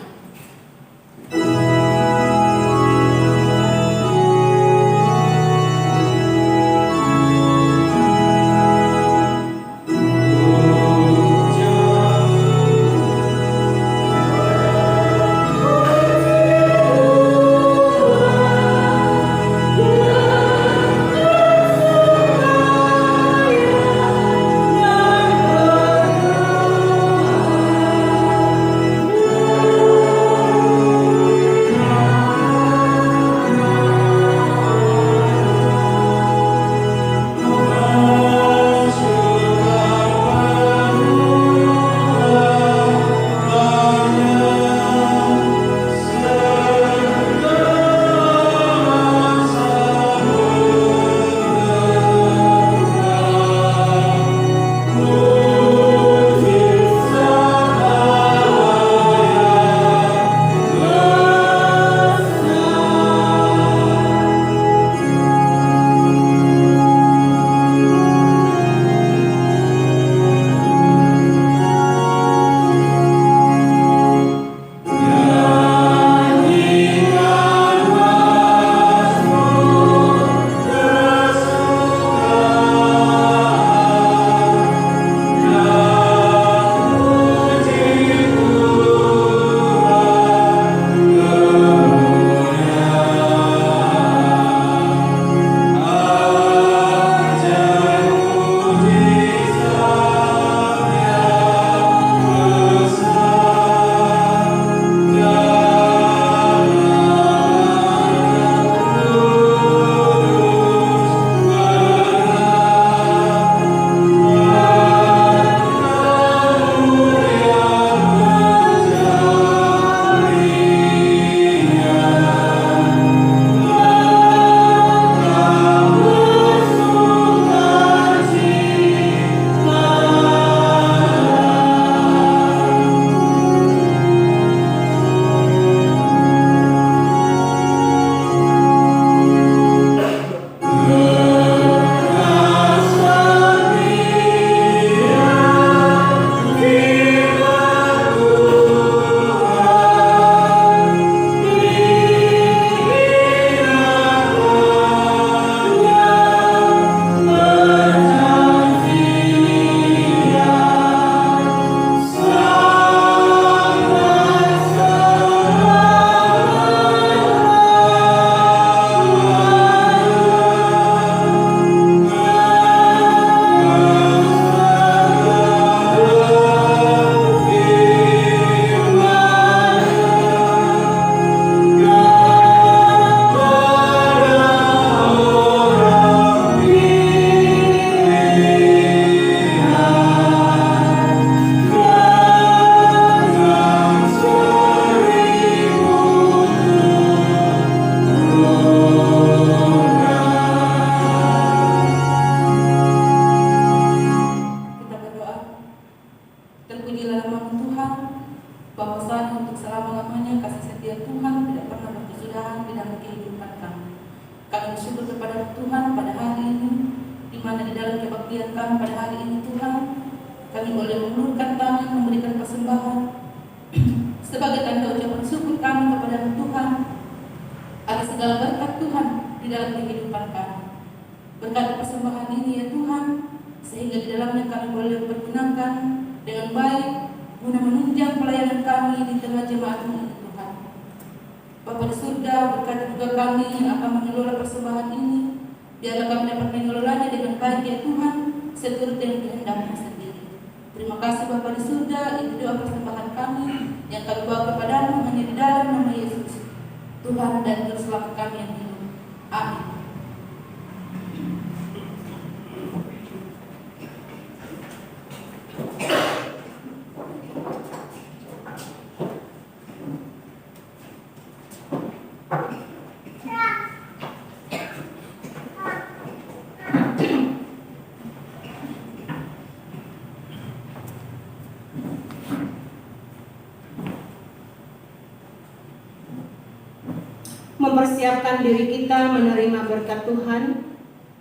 Mempersiapkan diri kita menerima berkat Tuhan,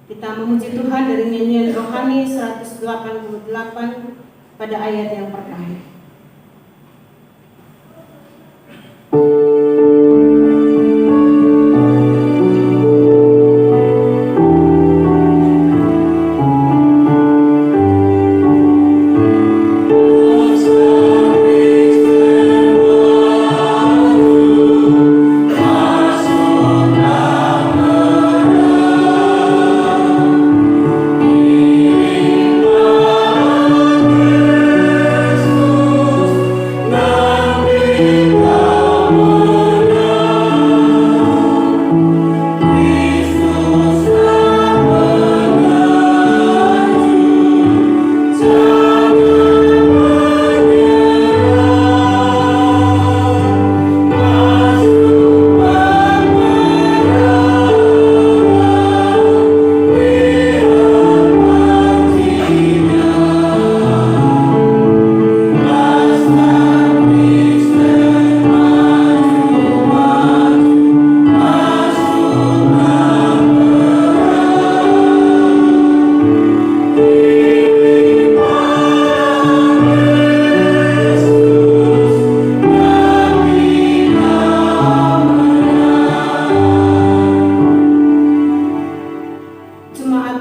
kita Kita memuji Tuhan dari nyanyian rohani 188 pada ayat yang pertama.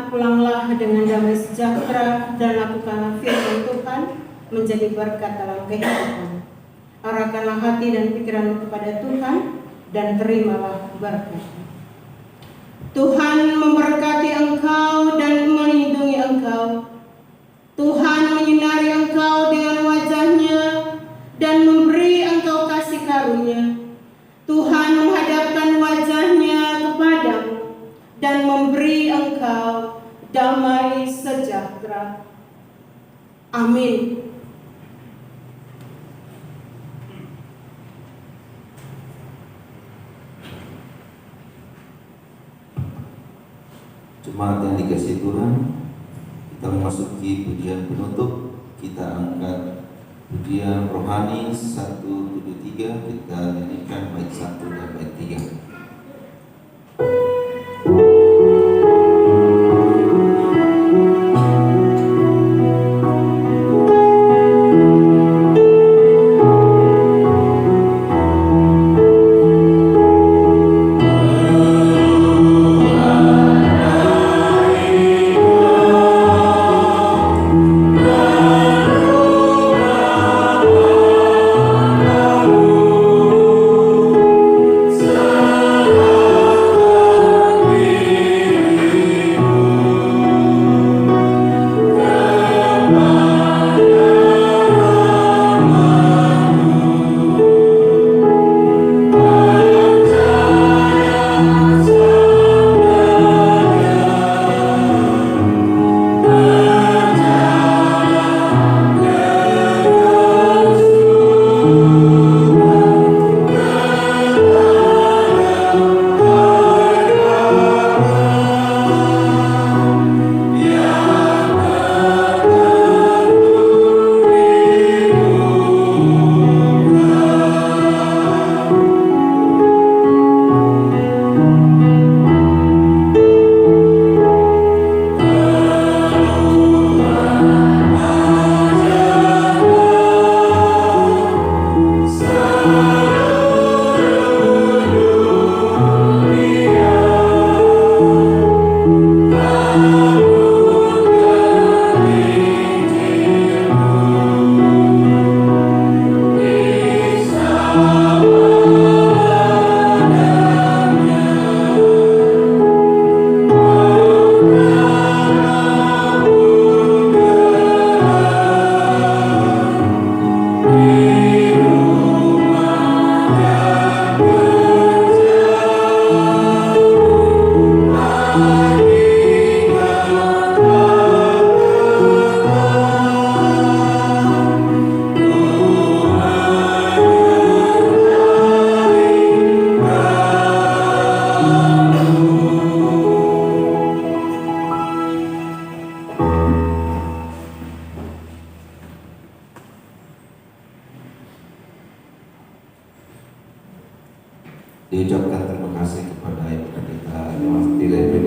Pulanglah dengan damai sejahtera dan lakukanlah firman Tuhan menjadi berkat dalam kehidupan. Arahkanlah hati dan pikiranmu kepada Tuhan dan terimalah berkat. Tuhan memberkati engkau dan melindungi engkau. Tuhan menyinari engkau dengan wajah-Nya dan memberi engkau kasih karunia. Tuhan menghadapkan wajah-Nya kepadamu dan memberi engkau damai sejahtera. Amin. Jemaat yang dikasihi Tuhan, kita memasuki pujian penutup. Kita angkat pujian rohani 173, kita nyanyikan bait 1 dan bait 3. Diucapkan terima kasih kepada Ibu Pendeta Mas Dilebe